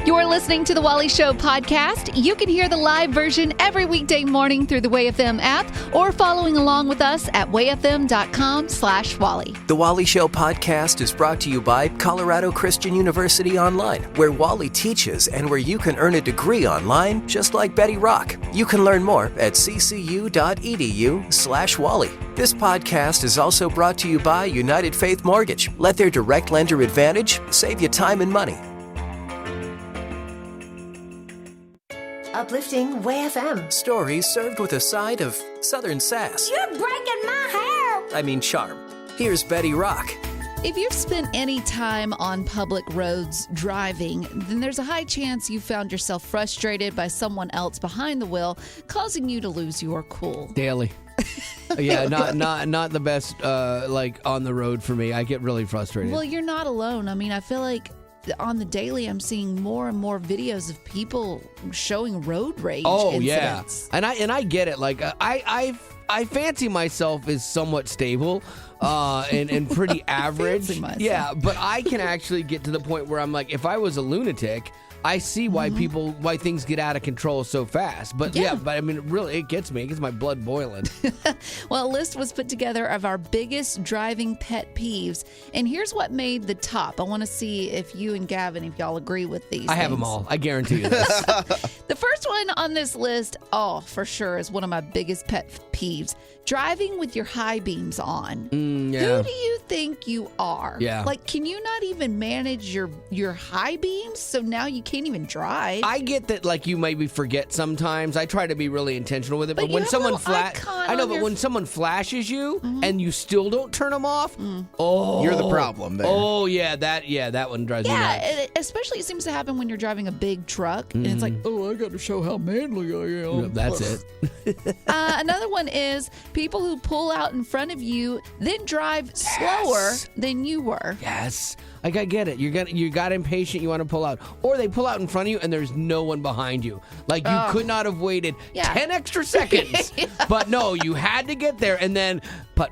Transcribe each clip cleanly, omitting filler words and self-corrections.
You're listening to the Wally Show podcast. You can hear the live version every weekday morning through the WayFM app or following along with us at wayfm.com/Wally. The Wally Show podcast is brought to you by Colorado Christian University Online, where Wally teaches and where you can earn a degree online just like Betty Rock. You can learn more at ccu.edu/Wally. This podcast is also brought to you by United Faith Mortgage. Let their direct lender advantage save you time and money. Uplifting WayFM. Stories served with a side of Southern sass. You're breaking my hair. I mean charm. Here's Betty Rock. If you've spent any time on public roads driving, then there's a high chance you found yourself frustrated by someone else behind the wheel, causing you to lose your cool. Daily. Yeah, not the best like on the road for me. I get really frustrated. Well, you're not alone. I mean, I feel like on the daily, I'm seeing more and more videos of people showing road rage incidents. Yeah, and I get it. Like I fancy myself as somewhat stable and pretty average. Yeah, but I can actually get to the point where I'm like, if I was a lunatic, I see why why things get out of control so fast. But but I mean, really, it gets me. It gets my blood boiling. Well, a list was put together of our biggest driving pet peeves, and here's what made the top. I want to see if you and Gavin, if y'all agree with these. I have them all. I guarantee you this. The first one on this list, for sure, is one of my biggest pet peeves. Driving with your high beams on. Yeah. Who do you think you are? Yeah. Like, can you not even manage your high beams? So now you can't even drive. I get that, like, you maybe forget sometimes. I try to be really intentional with it, but when someone when someone flashes you and you still don't turn them off, you're the problem there. Oh yeah, that one drives me nuts. Yeah, especially it seems to happen when you're driving a big truck, and it's like, I got to show how manly I am. That's it. Another one is people who pull out in front of you, then drive slower than you were. Yes. Like, I get it. You got impatient. You want to pull out. Or they pull out in front of you and there's no one behind you. Like, you could not have waited 10 extra seconds. But no, you had to get there and then putt.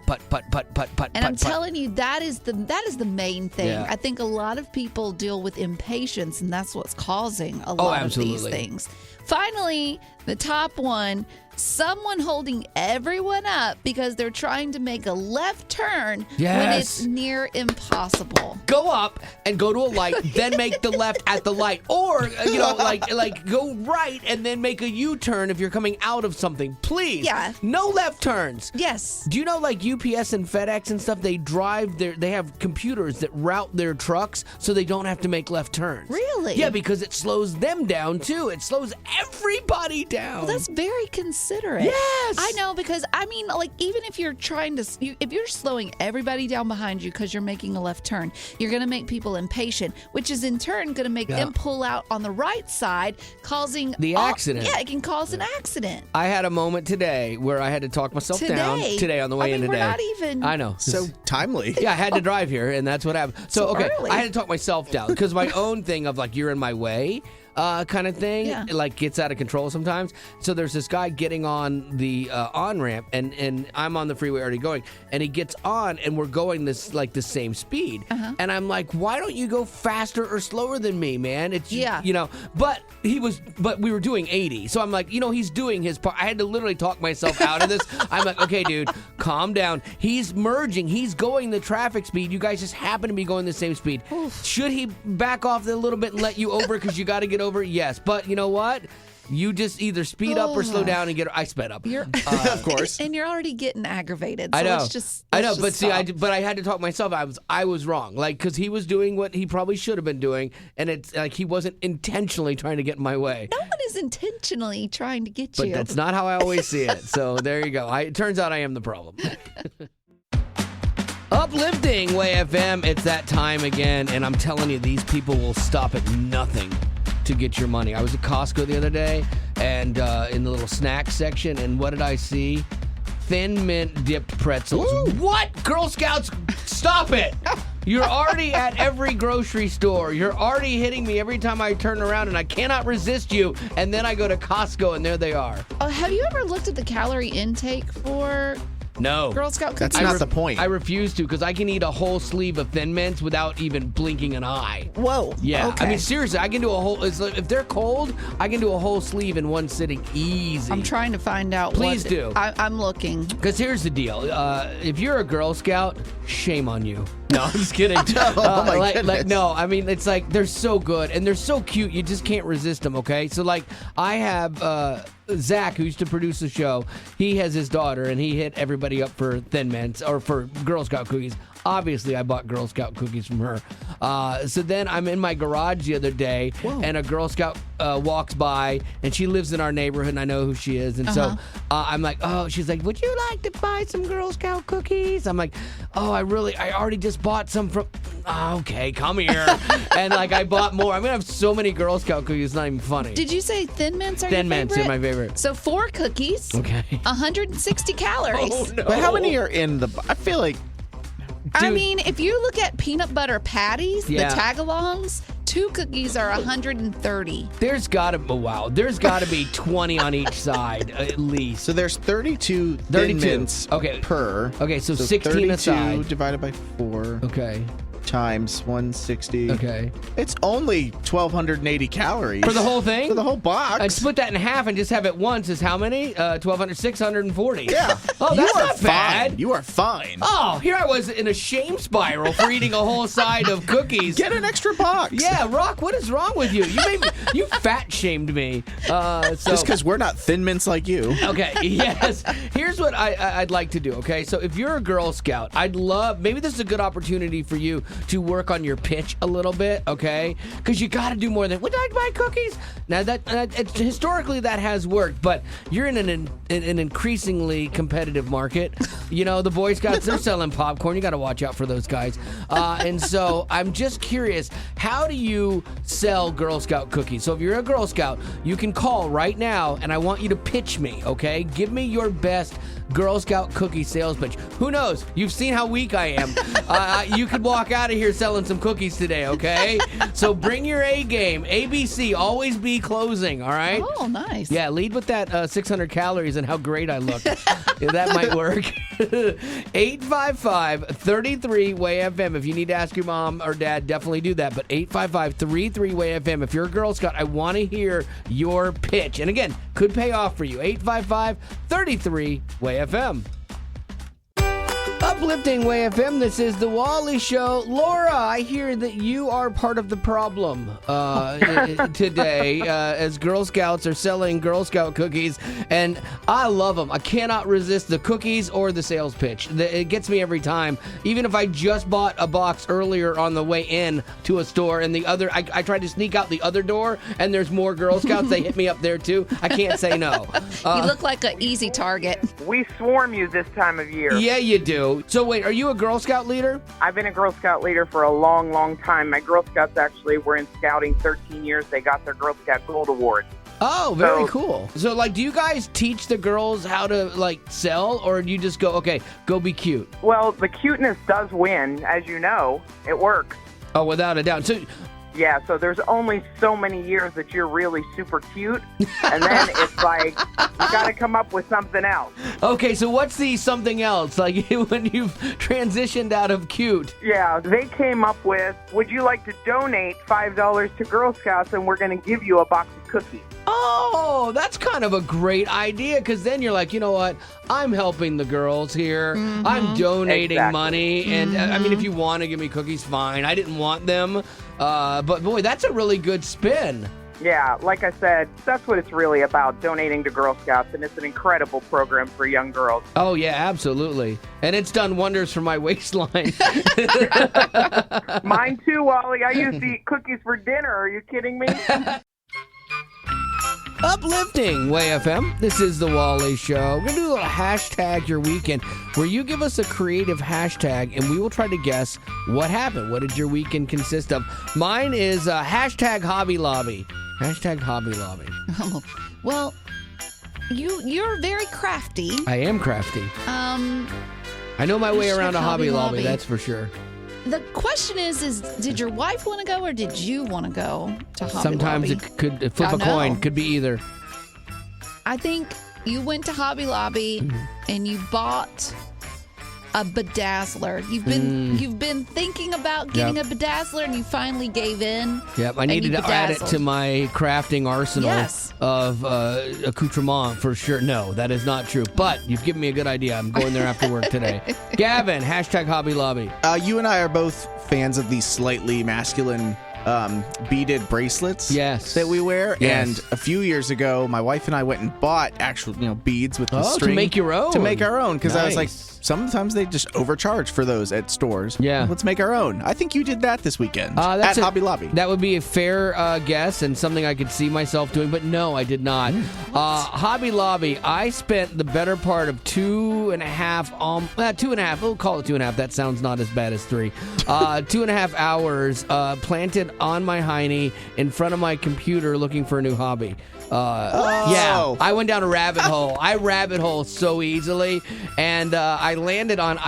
And I'm telling you, that is the main thing. Yeah. I think a lot of people deal with impatience, and that's what's causing a lot of these things. Finally, the top one, someone holding everyone up because they're trying to make a left turn when it's near impossible. Go up and go to a light, then make the left at the light. Or, like go right and then make a U-turn if you're coming out of something. Please. Yeah. No left turns. Yes. Do you know, like, UPS and FedEx and stuff, they have computers that route their trucks so they don't have to make left turns. Really? Yeah, because it slows them down, too. It slows everybody down. Well, that's very considerate. Yes. I know, because, I mean, like, even if you're if you're slowing everybody down behind you because you're making a left turn, you're going to make people impatient, which is in turn going to make them pull out on the right side, causing the accident. Yeah, it can cause an accident. I had a moment today where I had to talk myself down today on the way in today. We're not even. I know. So timely. Yeah, I had to drive here, and that's what happened. So early. I had to talk myself down because my own thing of, like, you're in my way kind of thing, it, like, gets out of control sometimes. So there's this guy getting on the on-ramp, and I'm on the freeway already going, and he gets on, and we're going the same speed. And I'm like, why don't you go faster or slower than me, man? It's, but we were doing 80. So I'm like, he's doing his part. I had to literally talk myself out of this. I'm like, okay, dude, calm down. He's merging. He's going the traffic speed. You guys just happen to be going the same speed. Oof. Should he back off a little bit and let you over because you got to get over? Yes. But you know what? You just either speed up or slow down and get. I sped up, of course, and you're already getting aggravated. So I know. I know, but see, I had to talk myself. I was wrong, like, because he was doing what he probably should have been doing, and it's like he wasn't intentionally trying to get in my way. No one is intentionally trying to get you. But that's not how I always see it. So there you go. It turns out I am the problem. Uplifting Way FM. It's that time again, and I'm telling you, these people will stop at nothing to get your money. I was at Costco the other day, and in the little snack section, and what did I see? Thin mint dipped pretzels. Ooh. What? Girl Scouts, stop it! You're already at every grocery store. You're already hitting me every time I turn around, and I cannot resist you. And then I go to Costco, and there they are. Have you ever looked at the calorie intake for No. Girl Scout cookies? That's not the point. I refuse to because I can eat a whole sleeve of Thin Mints without even blinking an eye. Whoa. Yeah. Okay. I mean, seriously, I can do a whole, if they're cold, I can do a whole sleeve in one sitting easy. I'm trying to find out. Please do. I'm looking. Because here's the deal. If you're a Girl Scout, shame on you. No, I'm just kidding. Oh, my goodness. No, I mean, it's like they're so good and they're so cute. You just can't resist them, okay? So, like, I have Zach, who used to produce the show. He has his daughter, and he hit everybody up for Thin Mints or for Girl Scout cookies. Obviously, I bought Girl Scout cookies from her. So then I'm in my garage the other day, and a Girl Scout walks by, and she lives in our neighborhood, and I know who she is. And so I'm like, oh, she's like, would you like to buy some Girl Scout cookies? I'm like, oh, I already just bought some from, okay, come here. And like, I bought more. I'm going to have so many Girl Scout cookies, it's not even funny. Did you say Thin Mints are Thin your favorite? Mints are my favorite. So 4 cookies. Okay. 160 calories. Oh, no. But how many are in the? I feel like. I Dude. mean, if you look at peanut butter patties, Yeah. the tag-alongs, 2 cookies are 130. There's got to be 20 on each side, at least. So there's 32 Thin 32. Mints Okay. per. Okay, so 16 32 aside. divided by 4 Okay. times 160. Okay. It's only 1,280 calories. For the whole thing? For the whole box. I'd split that in half and just have it once is how many? 1,200, 640. Yeah. Oh, You that's are not fine. bad. You are fine. Oh, here I was in a shame spiral for eating a whole side of cookies. Get an extra box. Yeah, Rock, what is wrong with you? You fat shamed me. Just because we're not Thin Mints like you. Okay, yes. Here's what I'd like to do, okay? So if you're a Girl Scout, maybe this is a good opportunity for you to work on your pitch a little bit, okay? Because you got to do more than, would I buy cookies? Now, historically, that has worked, but you're in an increasingly competitive market. You know, the Boy Scouts, they're selling popcorn. You got to watch out for those guys. And so I'm just curious, how do you sell Girl Scout cookies? So if you're a Girl Scout, you can call right now, and I want you to pitch me, okay? Give me your best Girl Scout cookie sales pitch. Who knows? You've seen how weak I am. You could walk out of here selling some cookies today, okay? So bring your A game. ABC, always be closing, all right? Oh, nice. Yeah, lead with that 600 calories and how great I look. Yeah, that might work. 855-33-WAY-FM. If you need to ask your mom or dad, definitely do that. But 855-33-WAY-FM. If you're a Girl Scout, I want to hear your pitch. And again, could pay off for you. 855-33-WAY-FM. Uplifting Way FM, this is The Wally Show. Laura, I hear that you are part of the problem today as Girl Scouts are selling Girl Scout cookies, and I love them. I cannot resist the cookies or the sales pitch. It gets me every time. Even if I just bought a box earlier on the way in to a store, and I tried to sneak out the other door, and there's more Girl Scouts, they hit me up there too. I can't say no. You look like an easy target. We swarm you this time of year. Yeah, you do. So wait, are you a Girl Scout leader? I've been a Girl Scout leader for a long, long time. My Girl Scouts actually were in scouting 13 years. They got their Girl Scout Gold Award. Oh, very cool. So, like, do you guys teach the girls how to, like, sell, or do you just go, okay, go be cute? Well, the cuteness does win, as you know. It works. Oh, without a doubt. So, yeah, so there's only so many years that you're really super cute, and then it's like, you got to come up with something else. okay, so what's the something else, like, when you've transitioned out of cute? Yeah, they came up with, would you like to donate $5 to Girl Scouts, and we're going to give you a box of cookies. Oh, that's kind of a great idea, because then you're like, you know what? I'm helping the girls here. Mm-hmm. I'm donating money. And, I mean, if you want to give me cookies, fine. I didn't want them. But, boy, that's a really good spin. Yeah, like I said, that's what it's really about, donating to Girl Scouts, and it's an incredible program for young girls. Oh, yeah, absolutely. And it's done wonders for my waistline. Mine too, Wally. I used to eat cookies for dinner. Are you kidding me? Uplifting Way FM. This is The Wally Show. We're going to do a little hashtag your weekend where you give us a creative hashtag and we will try to guess what happened. What did your weekend consist of? Mine is hashtag Hobby Lobby. Hashtag Hobby Lobby. Oh, well, you're very crafty. I am crafty. I know my way around a Hobby Lobby, that's for sure. The question is did your wife want to go or did you want to go to Hobby Sometimes Lobby? it could flip a coin. Could be either. I think you went to Hobby Lobby and you bought a bedazzler. You've been thinking about getting a bedazzler, and you finally gave in. Yep, I needed to add it to my crafting arsenal of accoutrement for sure. No, that is not true. But you've given me a good idea. I'm going there after work today. Gavin, hashtag Hobby Lobby. You and I are both fans of these slightly masculine beaded bracelets that we wear. Yes. And a few years ago, my wife and I went and bought actual beads with the string. To make your own. To make our own, because I was like, Nice. sometimes they just overcharge for those at stores. Yeah. Let's make our own. I think you did that this weekend That's at Hobby Lobby. That would be a fair guess and something I could see myself doing, but no, I did not. Hobby Lobby, I spent the better part of 2.5, we'll call it 2.5. That sounds not as bad as 3. 2.5 hours planted on my hiney in front of my computer looking for a new hobby. Yeah, I went down a rabbit hole. I rabbit hole so easily, and I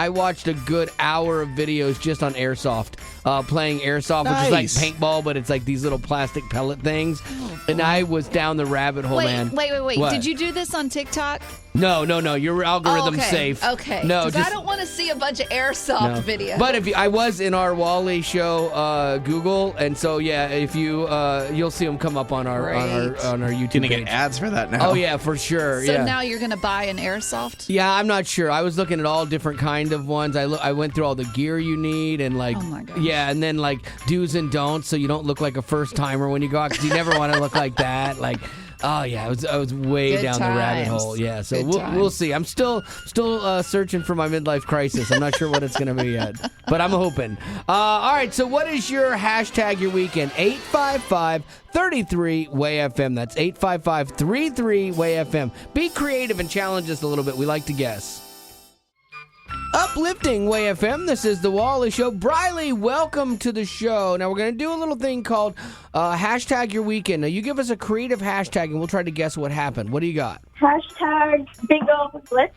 watched a good hour of videos just on airsoft, playing airsoft, which is like paintball, but it's like these little plastic pellet things. And I was down the rabbit hole, man. Wait. What? Did you do this on TikTok? No. Your algorithm's safe. Okay. No, because I don't want to see a bunch of airsoft videos. But I was in our Wally show Google, and so if you you'll see them come up on our YouTube Gonna page. get ads for that now. Oh yeah, for sure. So now you're gonna buy an airsoft? Yeah, I'm not sure. I was looking at all different kind of ones. I went through all the gear you need and like, oh my gosh. yeah, and then like do's and don'ts, so you don't look like a first timer when you go out, because you never want to look like that. Like, oh yeah, I was way Good down the rabbit times. hole. Yeah, so Good we'll see. I'm still searching for my midlife crisis. I'm not sure what it's gonna be yet, but I'm hoping. All right, so what is your hashtag your weekend? 855-33-WAY-FM. That's 855-33-WAY-FM. Be creative and challenge us a little bit. We like to guess. Uplifting Way FM. This is the Wally Show. Briley, welcome to the show. Now we're going to do a little thing called hashtag your weekend. Now you give us a creative hashtag and we'll try to guess what happened. What do you got? Hashtag Bingo Blitz.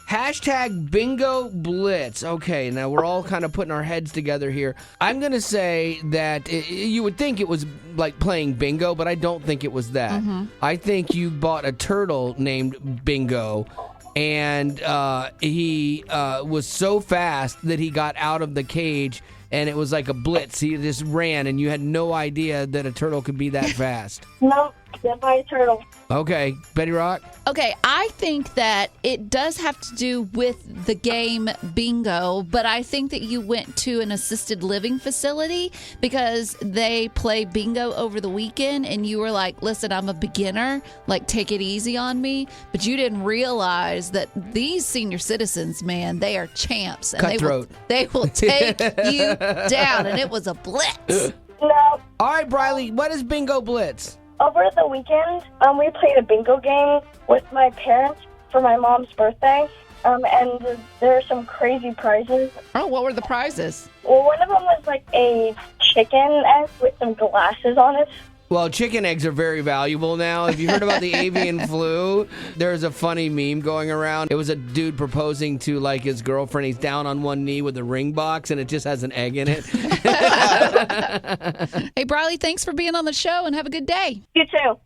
Hashtag Bingo Blitz. Okay, now we're all kind of putting our heads together here. I'm going to say that you would think it was like playing bingo, but I don't think it was that. I think you bought a turtle named Bingo, and he was so fast that he got out of the cage, and it was like a blitz. He just ran, and you had no idea that a turtle could be that fast. No, definitely a turtle. Okay, Betty Rock? Okay, I think that it does have to do with the game bingo, but I think that you went to an assisted living facility because they play bingo over the weekend, and you were like, listen, I'm a beginner, like take it easy on me, but you didn't realize that these senior citizens, man, they are champs. And Cutthroat. They will take you down, and it was a blitz. No. All right, Briley, what is Bingo Blitz? Over the weekend, we played a bingo game with my parents for my mom's birthday, and there are some crazy prizes. Oh, what were the prizes? Well, one of them was like a chicken egg with some glasses on it. Well, chicken eggs are very valuable now. Have you heard about the avian flu? There's a funny meme going around. It was a dude proposing to like his girlfriend. He's down on one knee with a ring box, and it just has an egg in it. Hey, Briley, thanks for being on the show, and have a good day. You too.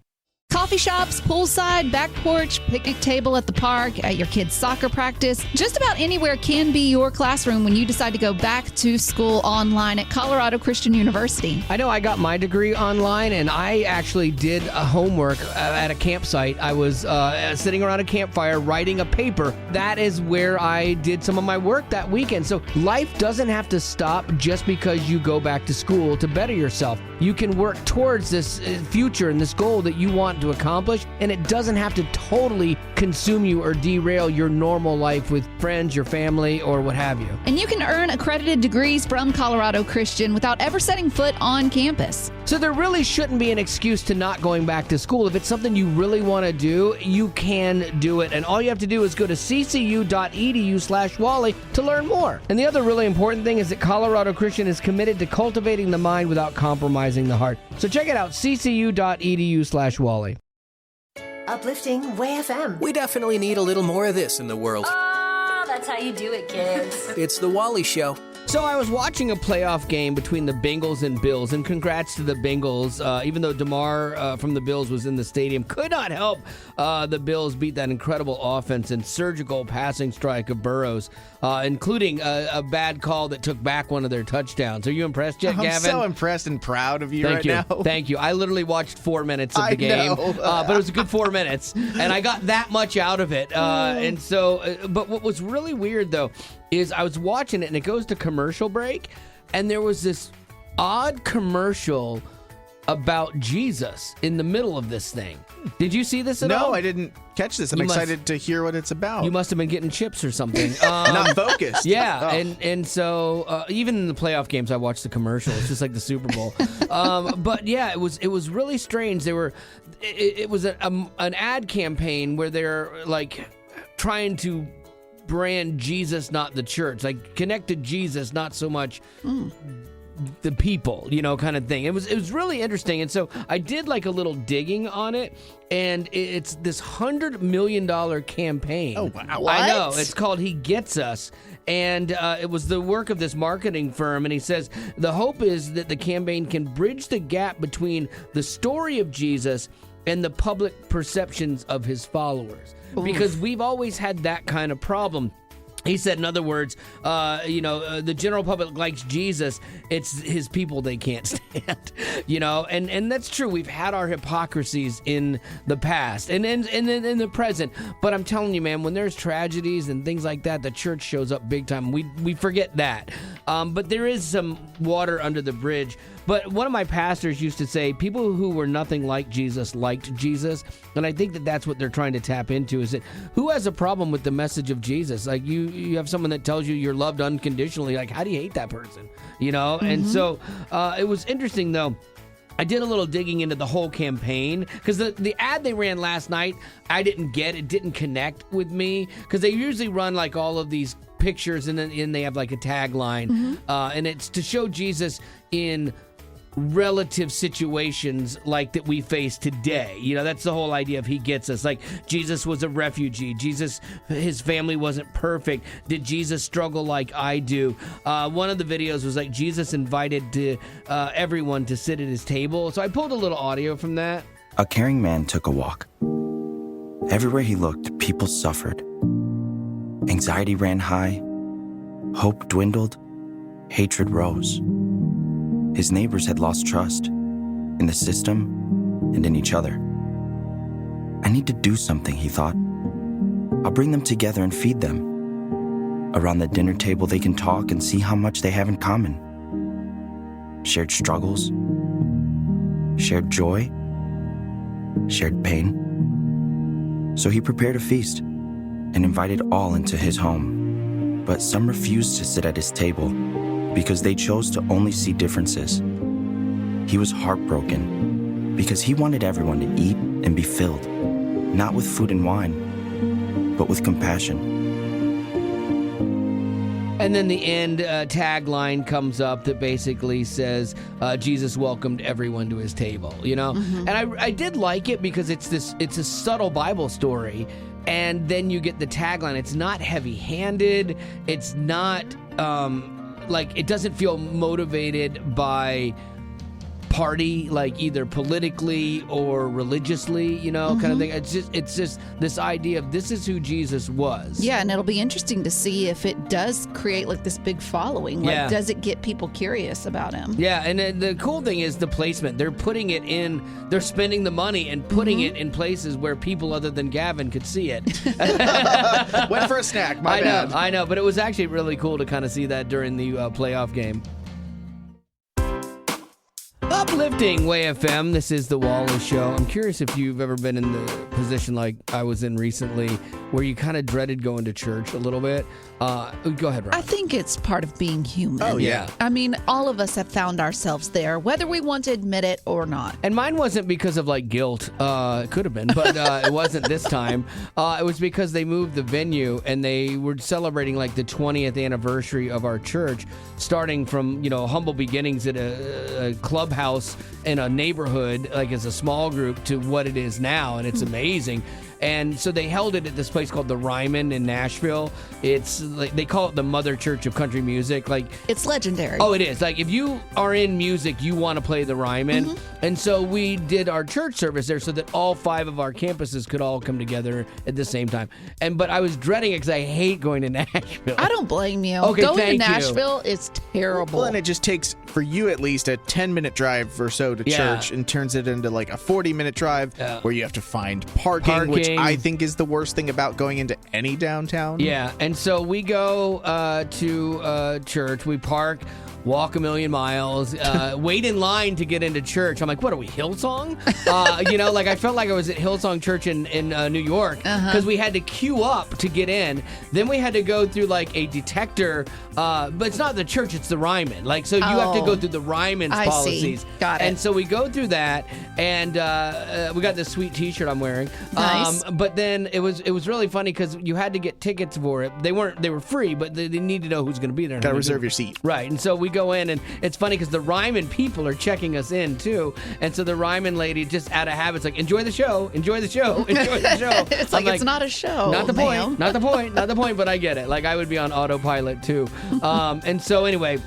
Coffee shops, poolside, back porch, picnic table at the park, at your kids' soccer practice. Just about anywhere can be your classroom when you decide to go back to school online at Colorado Christian University. I know I got my degree online, and I actually did a homework at a campsite. I was sitting around a campfire writing a paper. That is where I did some of my work that weekend. So life doesn't have to stop just because you go back to school to better yourself. You can work towards this future and this goal that you want to accomplish, and it doesn't have to totally consume you or derail your normal life with friends, your family, or what have you. And you can earn accredited degrees from Colorado Christian without ever setting foot on campus. So there really shouldn't be an excuse to not going back to school. If it's something you really want to do, you can do it. And all you have to do is go to ccu.edu/Wally to learn more. And the other really important thing is that Colorado Christian is committed to cultivating the mind without compromising the heart. So check it out, ccu.edu/Wally. Uplifting Way FM. We definitely need a little more of this in the world. Oh, that's how you do it, kids. It's The Wally Show. So I was watching a playoff game between the Bengals and Bills, and congrats to the Bengals. Even though DeMar from the Bills was in the stadium, could not help the Bills beat that incredible offense and surgical passing strike of Burrows, including a bad call that took back one of their touchdowns. Are you impressed yet, Gavin? I'm so impressed and proud of you now. Thank you. I literally watched 4 minutes of the game, but it was a good 4 minutes, and I got that much out of it. And so, but what was really weird, though, is I was watching it, and it goes to commercial break, and there was this odd commercial about Jesus in the middle of this thing. Did you see this at all? No, I didn't catch this. I'm excited to hear what it's about. You must have been getting chips or something. Not focused. Yeah, and so even in the playoff games, I watched the commercial. It's just like the Super Bowl. But yeah, it was really strange. It was an ad campaign where they're like trying to brand Jesus, not the church, like connected Jesus, not so much the people, kind of thing. It was really interesting. And so I did like a little digging on it, and it's this $100 million campaign. Oh, wow. What? I know. It's called He Gets Us. And it was the work of this marketing firm. And he says the hope is that the campaign can bridge the gap between the story of Jesus and the public perceptions of his followers. Because we've always had that kind of problem. He said, in other words, the general public likes Jesus. It's his people they can't stand, and that's true. We've had our hypocrisies in the past and in the present. But I'm telling you, man, when there's tragedies and things like that, the church shows up big time. We forget that. But there is some water under the bridge. But one of my pastors used to say, people who were nothing like Jesus liked Jesus. And I think that's what they're trying to tap into, is that who has a problem with the message of Jesus? Like you have someone that tells you you're loved unconditionally. Like, how do you hate that person? Mm-hmm. And so it was interesting, though. I did a little digging into the whole campaign because the ad they ran last night, I didn't get. It didn't connect with me because they usually run like all of these pictures and then they have like a tagline. And it's to show Jesus in relative situations like that we face today. That's the whole idea of He Gets Us. Like, Jesus was a refugee. Jesus, his family wasn't perfect. Did Jesus struggle like I do? One of the videos was like Jesus invited everyone to sit at his table. So I pulled a little audio from that. A caring man took a walk. Everywhere he looked, people suffered. Anxiety ran high. Hope dwindled. Hatred rose. His neighbors had lost trust in the system and in each other. I need to do something, he thought. I'll bring them together and feed them. Around the dinner table, they can talk and see how much they have in common. Shared struggles, shared joy, shared pain. So he prepared a feast and invited all into his home. But some refused to sit at his table because they chose to only see differences. He was heartbroken because he wanted everyone to eat and be filled, not with food and wine, but with compassion. And then the end tagline comes up that basically says, Jesus welcomed everyone to his table, And I did like it because it's a subtle Bible story. And then you get the tagline. It's not heavy-handed. It's not... it doesn't feel motivated by party, like either politically or religiously, kind of thing. It's just this idea of this is who Jesus was. Yeah, and it'll be interesting to see if it does create like this big following. Like, does it get people curious about him? Yeah, and the cool thing is the placement. They're putting it in, they're spending the money and putting it in places where people other than Gavin could see it. Went for a snack, my bad. I know, but it was actually really cool to kind of see that during the playoff game. Uplifting Way FM, this is the Wally Show. I'm curious if you've ever been in the position like I was in recently where you kind of dreaded going to church a little bit. Go ahead, Rob. I think it's part of being human. Oh, yeah. I mean, all of us have found ourselves there, whether we want to admit it or not. And mine wasn't because of like guilt. It could have been, but it wasn't this time. It was because they moved the venue and they were celebrating like the 20th anniversary of our church, starting from, humble beginnings at a clubhouse in a neighborhood, like as a small group, to what it is now. And it's amazing. And so they held it at this place called the Ryman in Nashville. It's like, they call it the Mother Church of Country Music. Like, it's legendary. Oh, it is. Like, if you are in music, you want to play the Ryman. Mm-hmm. And so we did our church service there so that all 5 of our campuses could all come together at the same time. But I was dreading it because I hate going to Nashville. I don't blame you. Okay, going thank to Nashville is terrible. Well, and it just takes, for you at least, a 10-minute drive or so to church, and turns it into like a 40-minute drive where you have to find parking, which I think is the worst thing about going into any downtown. Yeah, and so we go to church. We park, walk a million miles, wait in line to get into church. I'm like, what are we, Hillsong? Like I felt like I was at Hillsong Church in New York because we had to queue up to get in. Then we had to go through like a detector, but it's not the church, it's the Ryman. Like, so you have to go through the Ryman's policies. See. Got it. And so we go through that, and we got this sweet T-shirt I'm wearing. Nice. But then it was really funny because you had to get tickets for it. They were free, but they need to know who's going to be there. Got to reserve your seat. Right, and so we go in, and it's funny because the Ryman people are checking us in too, and so the Ryman lady just out of habit's like, enjoy the show, enjoy the show, enjoy the show. It's like, it's not a show. Not the point, not the point, not the point, but I get it. Like, I would be on autopilot too. And so anyway,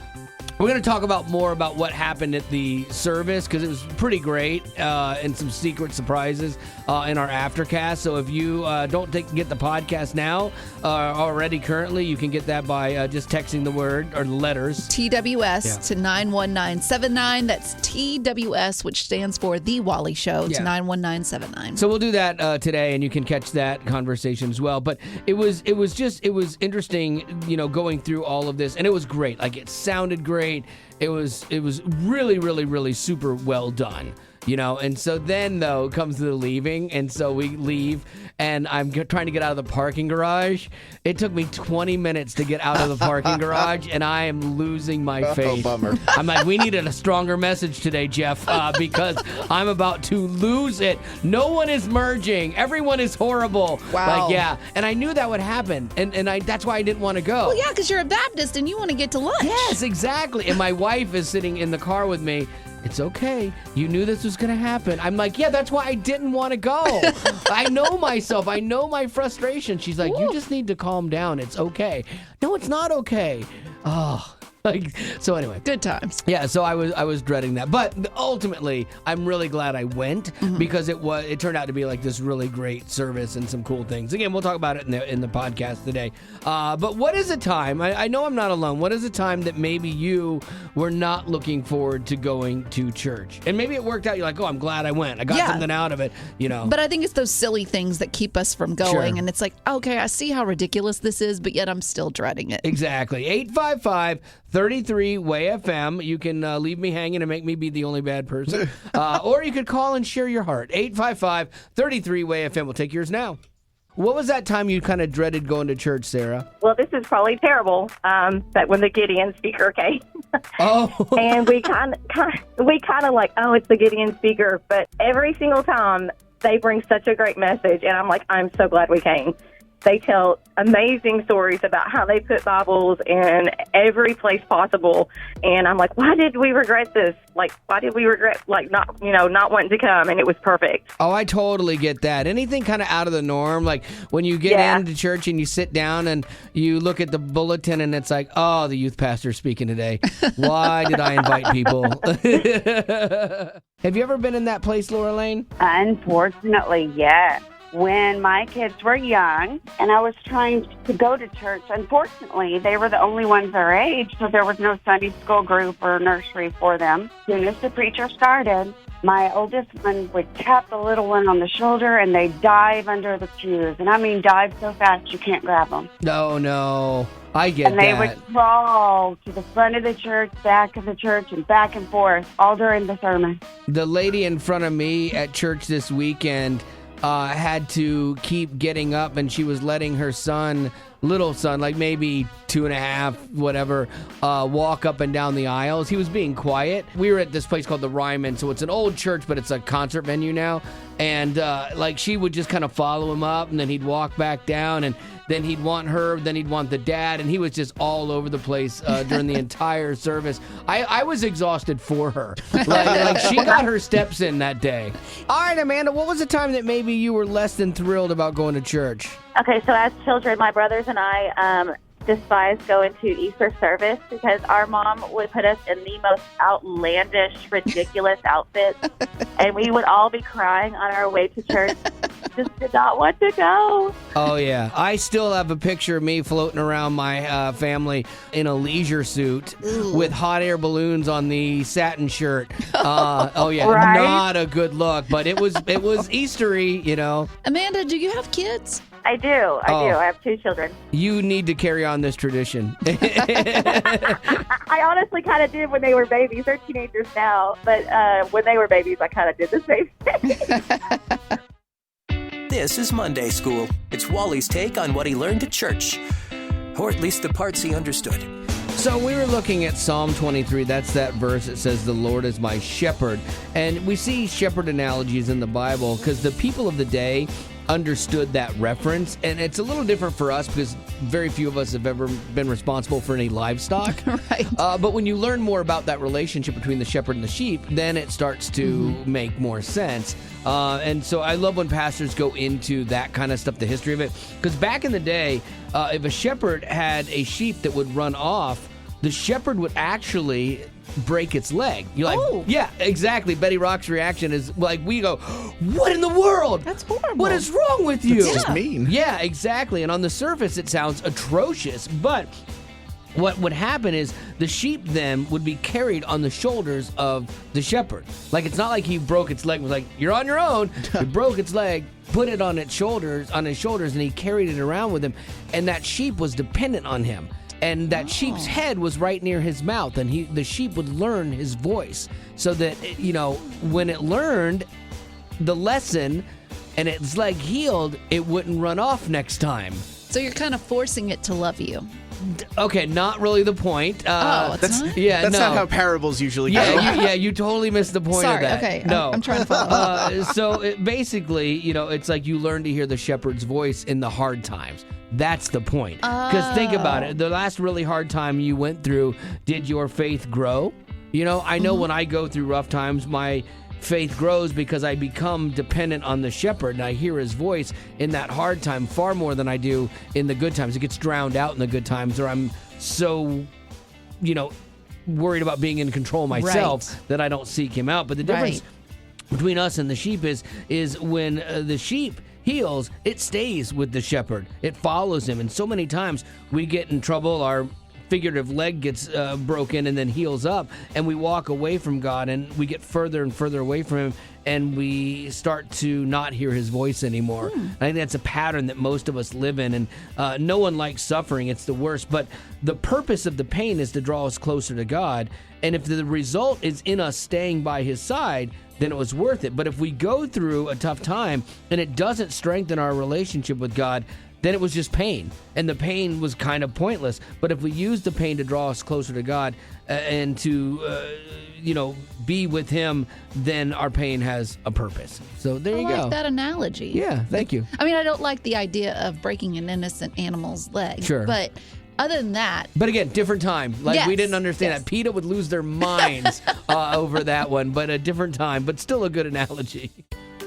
we're going to talk more about what happened at the service because it was pretty great and some secret surprises in our aftercast. So if you don't get the podcast now already currently, you can get that by just texting the word or the letters TWS to 91979. That's TWS, which stands for The Wally Show, to 91979. So we'll do that today, and you can catch that conversation as well. But it was interesting, going through all of this, and it was great. Like, it sounded great. It was really, really, really super well done. And so then, though, comes the leaving, and so we leave, and I'm trying to get out of the parking garage. It took me 20 minutes to get out of the parking garage, and I am losing my faith. Oh, bummer. I'm like, we needed a stronger message today, Jeff, because I'm about to lose it. No one is merging. Everyone is horrible. Wow. Like, yeah, and I knew that would happen, and that's why I didn't want to go. Well, yeah, because you're a Baptist, and you want to get to lunch. Yes, exactly. And my wife is sitting in the car with me. It's okay. You knew this was going to happen. I'm like, yeah, that's why I didn't want to go. I know myself. I know my frustration. She's like, you just need to calm down. It's okay. No, it's not okay. Oh. So anyway, good times. Yeah, so I was dreading that, but ultimately, I'm really glad I went because it turned out to be like this really great service and some cool things. Again, we'll talk about it in the podcast today. But what is a time? I know I'm not alone. What is a time that maybe you were not looking forward to going to church, and maybe it worked out? You're like, oh, I'm glad I went. I got something out of it. But I think it's those silly things that keep us from going, and it's like, okay, I see how ridiculous this is, but yet I'm still dreading it. Exactly. 855-33-WAY-FM. You can leave me hanging and make me be the only bad person. Or you could call and share your heart. 855-33-WAY-FM. We'll take yours now. What was that time you kind of dreaded going to church, Sarah? Well, this is probably terrible, that when the Gideon speaker came. Oh. And we kind of like, oh, it's the Gideon speaker. But every single time they bring such a great message, and I'm like, I'm so glad we came. They tell amazing stories about how they put Bibles in every place possible. And I'm like, why did we regret this? Like, why did we regret, not wanting to come? And it was perfect. Oh, I totally get that. Anything kind of out of the norm, like when you get into church and you sit down and you look at the bulletin and it's like, oh, the youth pastor's speaking today. Why did I invite people? Have you ever been in that place, Laura Lane? Unfortunately, yes. When my kids were young and I was trying to go to church, unfortunately, they were the only ones our age, so there was no Sunday school group or nursery for them. As soon as the preacher started, my oldest one would tap the little one on the shoulder and they'd dive under the pews. And I mean dive so fast you can't grab them. No. I get that. And they would crawl to the front of the church, back of the church, and back and forth all during the sermon. The lady in front of me at church this weekend had to keep getting up, and she was letting her little son, like maybe 2.5, whatever, walk up and down the aisles. He was being quiet. We were at this place called the Ryman, so it's an old church, but it's a concert venue now. And she would just kind of follow him up, and then he'd walk back down, and then he'd want her, then he'd want the dad, and he was just all over the place during the entire service. I was exhausted for her. Like she got her steps in that day. All right, Amanda, what was the time that maybe you were less than thrilled about going to church? Okay, so as children, my brothers and I despised going to Easter service because our mom would put us in the most outlandish, ridiculous outfits, and we would all be crying on our way to church. Just did not want to go. Oh, yeah. I still have a picture of me floating around my family in a leisure suit with hot air balloons on the satin shirt. Oh, yeah. Right? Not a good look, but it was Eastery, you know. Amanda, do you have kids? I do. I have 2 children. You need to carry on this tradition. I honestly kind of did when they were babies. They're teenagers now, but when they were babies, I kind of did the same thing. This is Monday School. It's Wally's take on what he learned at church, or at least the parts he understood. So we were looking at Psalm 23. That's that verse that says, "The Lord is my shepherd." And we see shepherd analogies in the Bible because the people of the day understood that reference, and it's a little different for us because very few of us have ever been responsible for any livestock. Right. But when you learn more about that relationship between the shepherd and the sheep, then it starts to make more sense. And so I love when pastors go into that kind of stuff, the history of it, because back in the day, if a shepherd had a sheep that would run off, the shepherd would actually break its leg. You're like, yeah, exactly. Betty Rock's reaction is like, we go, what in the world? That's horrible. What is wrong with you? That's just mean. Yeah, exactly. And on the surface, it sounds atrocious. But what would happen is the sheep then would be carried on the shoulders of the shepherd. Like, it's not like he broke its leg. It was like, you're on your own. He broke its leg, put it on his shoulders, and he carried it around with him. And that sheep was dependent on him. And that sheep's head was right near his mouth, and the sheep would learn his voice so that, when it learned the lesson and its leg healed, it wouldn't run off next time. So you're kind of forcing it to love you. Okay, not really the point. That's not? Yeah, that's no. not how parables usually go. You totally missed the point Sorry, of that. okay. No. I'm trying to follow. So basically, it's like you learn to hear the shepherd's voice in the hard times. That's the point. Because think about it. The last really hard time you went through, did your faith grow? I know when I go through rough times, my faith grows because I become dependent on the shepherd and I hear his voice in that hard time far more than I do in the good times. It gets drowned out in the good times, or I'm so, worried about being in control myself that I don't seek him out. But the difference between us and the sheep is when the sheep heals, it stays with the shepherd. It follows him. And so many times we get in trouble, our figurative leg gets broken and then heals up, and we walk away from God and we get further and further away from him, and we start to not hear his voice anymore. I think that's a pattern that most of us live in, and no one likes suffering. It's the worst. But the purpose of the pain is to draw us closer to God, and if the result is in us staying by his side, then it was worth it. But if we go through a tough time and it doesn't strengthen our relationship with God, then it was just pain, and the pain was kind of pointless. But if we use the pain to draw us closer to God and to, be with him, then our pain has a purpose. So there you go. I like that analogy. Yeah, thank you. I mean, I don't like the idea of breaking an innocent animal's leg. Sure. But other than that. But again, different time. Like, we didn't understand that. PETA would lose their minds over that one, but a different time, but still a good analogy.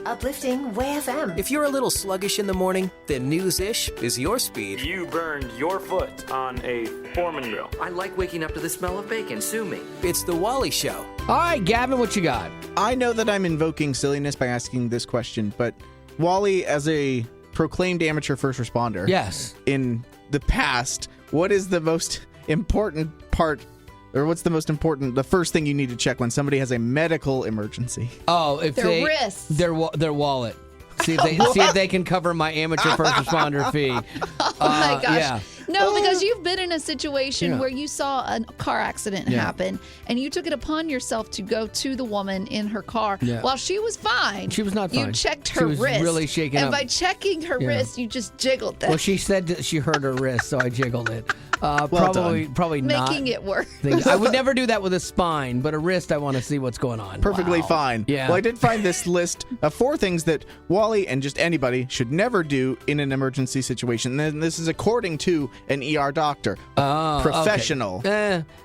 Uplifting Way FM. If you're a little sluggish in the morning, then news-ish is your speed. You burned your foot on a Foreman grill. I like waking up to the smell of bacon. Sue me. It's the Wally Show. All right, Gavin, what you got? I know that I'm invoking silliness by asking this question, but Wally, as a proclaimed amateur first responder, yes, in the past, what is the most important part? Or what's the first thing you need to check when somebody has a medical emergency? Oh, if their wrists. Their wallet. See if they can cover my amateur first responder fee. Oh my gosh. Yeah. No, because you've been in a situation where you saw a car accident happen, and you took it upon yourself to go to the woman in her car while she was fine. She was not fine. You checked her wrist. She was really shaken and up. by checking her wrist, you just jiggled that. Well, she said that she hurt her wrist, so I jiggled it. Probably not. Making it worse. I would never do that with a spine, but a wrist, I want to see what's going on. Perfectly fine. Yeah. Well, I did find this list of 4 things that Wally and just anybody should never do in an emergency situation. And this is according to an ER doctor, a professional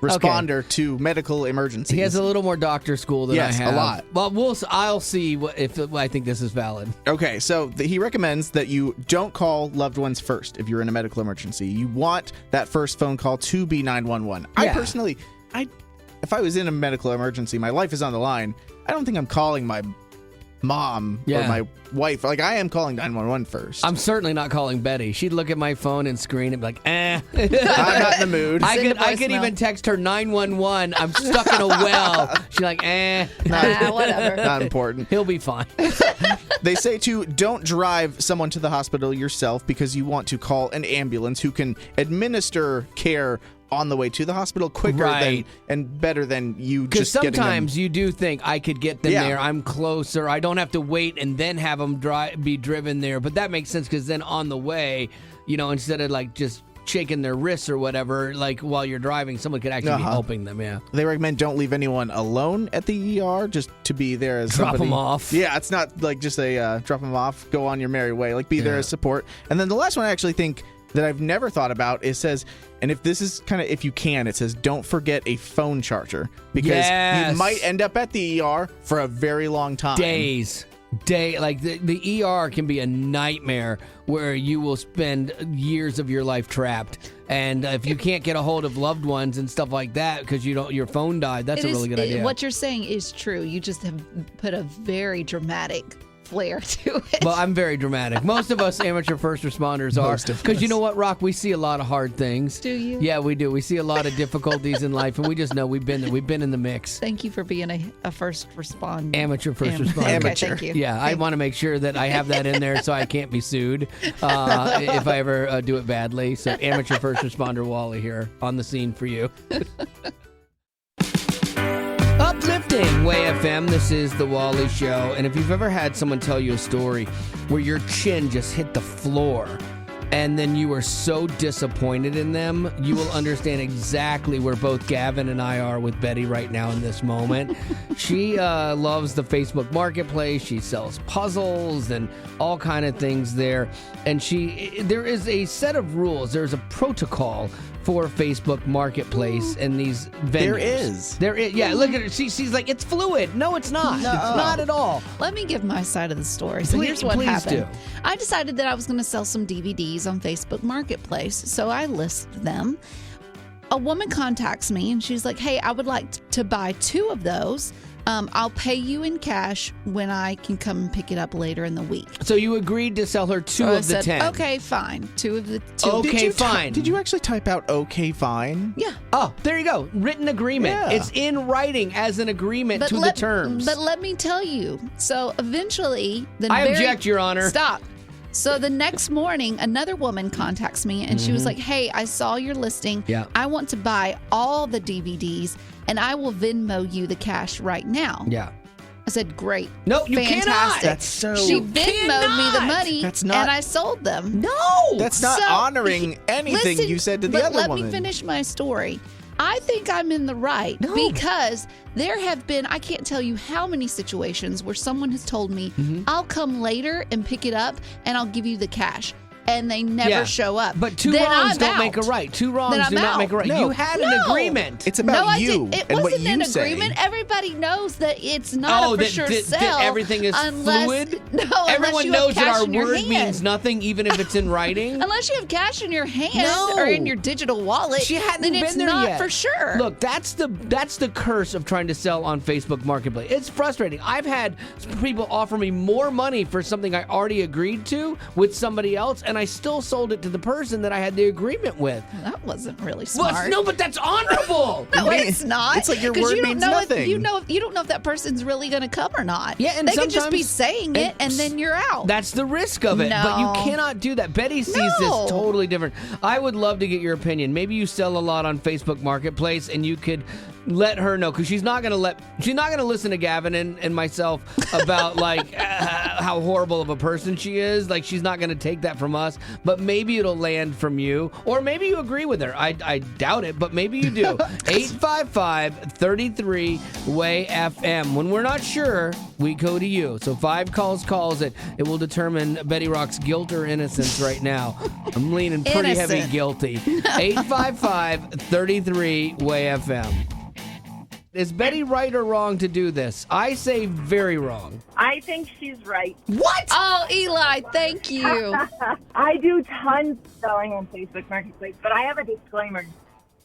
responder to medical emergencies. He has a little more doctor school than I have. Yes, a lot. Well, I'll see if I think this is valid. Okay, so he recommends that you don't call loved ones first if you're in a medical emergency. You want that first phone call to be 911. I personally, if I was in a medical emergency, my life is on the line, I don't think I'm calling my mom or my wife. Like, I am calling 911 first. I'm certainly not calling Betty. She'd look at my phone and screen and be like, I'm not in the mood. I could even text her 911. I'm stuck in a well. She's like, whatever. Not important. He'll be fine. They say to don't drive someone to the hospital yourself because you want to call an ambulance who can administer care on the way to the hospital quicker and better than you just getting them. Because sometimes you do think I could get them there. I'm closer. I don't have to wait and then have them be driven there. But that makes sense because then on the way, instead of like just shaking their wrists or whatever, like while you're driving, someone could actually be helping them. Yeah. They recommend don't leave anyone alone at the ER, just to be there as drop them off. Yeah, it's not like just a drop them off, go on your merry way. Like be there as support. And then the last one I actually think that I've never thought about, it says, and if this is kind of, if you can, it says don't forget a phone charger because you might end up at the ER for a very long time. Like the ER can be a nightmare where you will spend years of your life trapped. And if you can't get a hold of loved ones and stuff like that because your phone died, that's a really good idea. What you're saying is true. You just have put a very dramatic flair to it. Well, I'm very dramatic. Most of us amateur first responders are. Because you know what, Rock? We see a lot of hard things. Do you? Yeah, we do. We see a lot of difficulties in life, and we just know we've been there. We've been in the mix. Thank you for being a first responder. Amateur first responder. Okay, thank you. Yeah, I want to make sure that I have that in there so I can't be sued if I ever do it badly. So amateur first responder Wally here on the scene for you. Uplifting Way FM, this is the Wally Show. And if you've ever had someone tell you a story where your chin just hit the floor and then you were so disappointed in them, you will understand exactly where both Gavin and I are with Betty right now in this moment. She loves the Facebook Marketplace. She sells puzzles and all kind of things there. And there is a set of rules. There's a protocol for Facebook Marketplace and these vendors. There is. Yeah, look at her. She's like, it's fluid. No, it's not. No. It's not at all. Let me give my side of the story. So here's what happened. I decided that I was going to sell some DVDs on Facebook Marketplace. So I listed them. A woman contacts me and she's like, hey, I would like to buy 2 of those. I'll pay you in cash when I can come and pick it up later in the week. So you agreed to sell her 2 of the 10. Okay, fine. 2 of the 2. Okay, fine. Did you actually type out okay, fine? Yeah. Oh, there you go. Written agreement. Yeah. It's in writing as an agreement to the terms. But let me tell you. So eventually... I object, Your Honor. Stop. So the next morning, another woman contacts me and she was like, hey, I saw your listing. Yeah. I want to buy all the DVDs and I will Venmo you the cash right now. Yeah. I said, great. No, you fantastic. cannot. She Venmo'd me the money and I sold them. No. That's not honoring anything you said to the other woman. Let me finish my story. I think I'm in the right because there have been, I can't tell you how many situations where someone has told me, I'll come later and pick it up and I'll give you the cash. And they never show up. But 2 wrongs don't make a right. 2 wrongs do not make a right. No. You had an agreement. It's about you It and what wasn't you an say. agreement. Everybody knows that it's not a for sure sell. Everything is fluid? No, everyone knows that our word means nothing, even if it's in writing. Unless you have cash in your hand or in your digital wallet, she hadn't then been it's there not yet. for sure. Look, that's the curse of trying to sell on Facebook Marketplace. It's frustrating. I've had people offer me more money for something I already agreed to with somebody else, and and I still sold it to the person that I had the agreement with. That wasn't really smart. No, but that's honorable. No, it's not. It's like your word means nothing. You don't know if that person's really going to come or not. Yeah, and they could just be sometimes- saying it, and then you're out. That's the risk of it. But you No. cannot do that. Betty sees this totally different. I would love to get your opinion. Maybe you sell a lot on Facebook Marketplace, and you could let her know, because she's not going to listen to Gavin and myself about like how horrible of a person she is. Like, she's not going to take that from us, but maybe it'll land from you, or maybe you agree with her. I doubt it, but maybe you do. 855-33-WAY-FM. When we're not sure, we go to you. So 5 calls it. It will determine Betty Rock's guilt or innocence right now. I'm leaning pretty heavy guilty. 855-33-WAY-FM. Is Betty right or wrong to do this? I say very wrong. I think she's right. What? Oh, Eli, thank you. I do tons of selling on Facebook Marketplace, but I have a disclaimer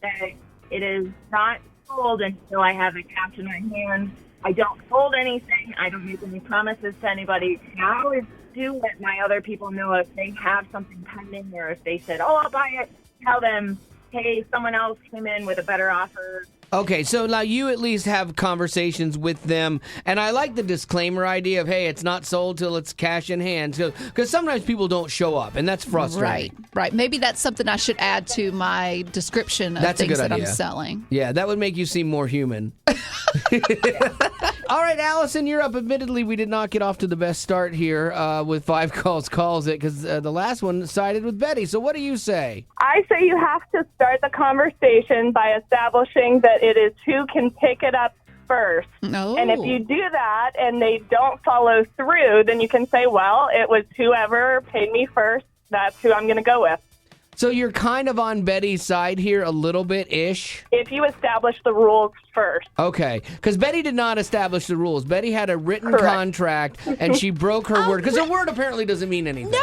that it is not sold until I have it cash in my hand. I don't hold anything. I don't make any promises to anybody. I always do let my other people know if they have something pending, or if they said, oh, I'll buy it, tell them, hey, someone else came in with a better offer. Okay, so now you at least have conversations with them, and I like the disclaimer idea of, hey, it's not sold till it's cash in hand, because sometimes people don't show up, and that's frustrating. Right. Maybe that's something I should add to my description of things that I'm selling. Yeah, that would make you seem more human. All right, Allison, you're up. Admittedly, we did not get off to the best start here with 5 calls it, because the last one sided with Betty. So what do you say? I say you have to start the conversation by establishing that it is who can pick it up first. No. And if you do that and they don't follow through, then you can say, well, it was whoever paid me first. That's who I'm going to go with. So you're kind of on Betty's side here a little bit-ish? If you establish the rules first. Okay, because Betty did not establish the rules. Betty had a written contract, and she broke her word, because her word apparently doesn't mean anything.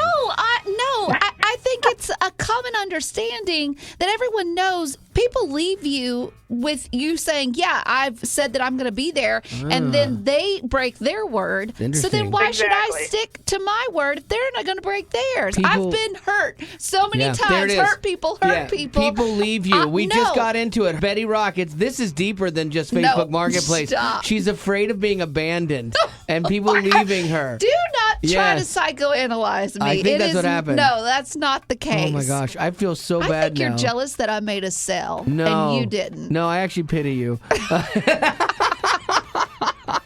I think it's a common understanding that everyone knows people leave you with you saying, yeah, I've said that I'm going to be there, and then they break their word. So then why should I stick to my word if they're not going to break theirs? I've been hurt so many times. Hurt people. People leave you. We just got into it. Betty Rock, this is deeper than just Facebook Marketplace. Stop. She's afraid of being abandoned and people leaving her. Do not try to psychoanalyze me. I think that's what happened. No, that's not the case. Oh my gosh, I feel so bad now. I think you're jealous that I made a sell and you didn't. No, I actually pity you.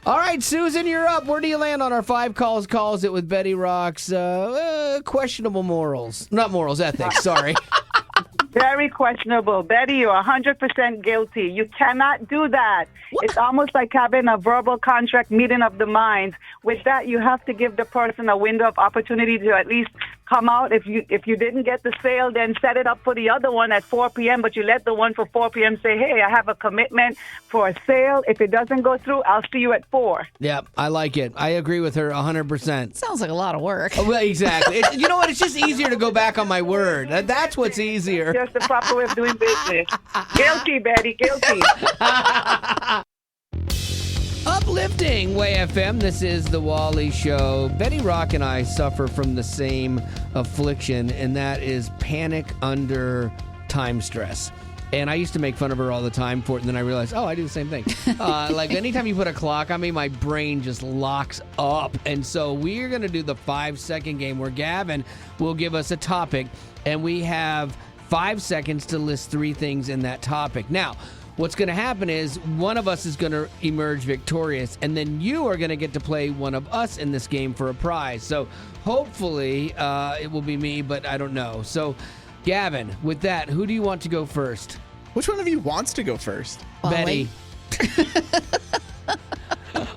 All right, Susan, you're up. Where do you land on our 5 calls it with Betty Rock's questionable morals? Not morals, ethics, sorry. Very questionable. Betty, you're 100% guilty. You cannot do that. What? It's almost like having a verbal contract meeting of the minds. With that, you have to give the person a window of opportunity to at least come out. If you didn't get the sale, then set it up for the other one at 4 p.m., but you let the one for 4 p.m. say, hey, I have a commitment for a sale. If it doesn't go through, I'll see you at 4. Yeah, I like it. I agree with her 100%. Sounds like a lot of work. Oh, well, exactly. You know what? It's just easier to go back on my word. That's what's easier. Just the proper way of doing business. Guilty, Betty, guilty. Uplifting Way FM. This is the Wally Show. Betty Rock and I suffer from the same affliction, and that is panic under time stress. And I used to make fun of her all the time for it, and then I realized, I do the same thing. Like, anytime you put a clock on me, my brain just locks up. And so we're going to do the 5-second game where Gavin will give us a topic, and we have 5 seconds to list 3 things in that topic. Now, what's going to happen is one of us is going to emerge victorious, and then you are going to get to play one of us in this game for a prize. So hopefully it will be me, but I don't know. So, Gavin, with that, who do you want to go first? Which one of you wants to go first? Betty.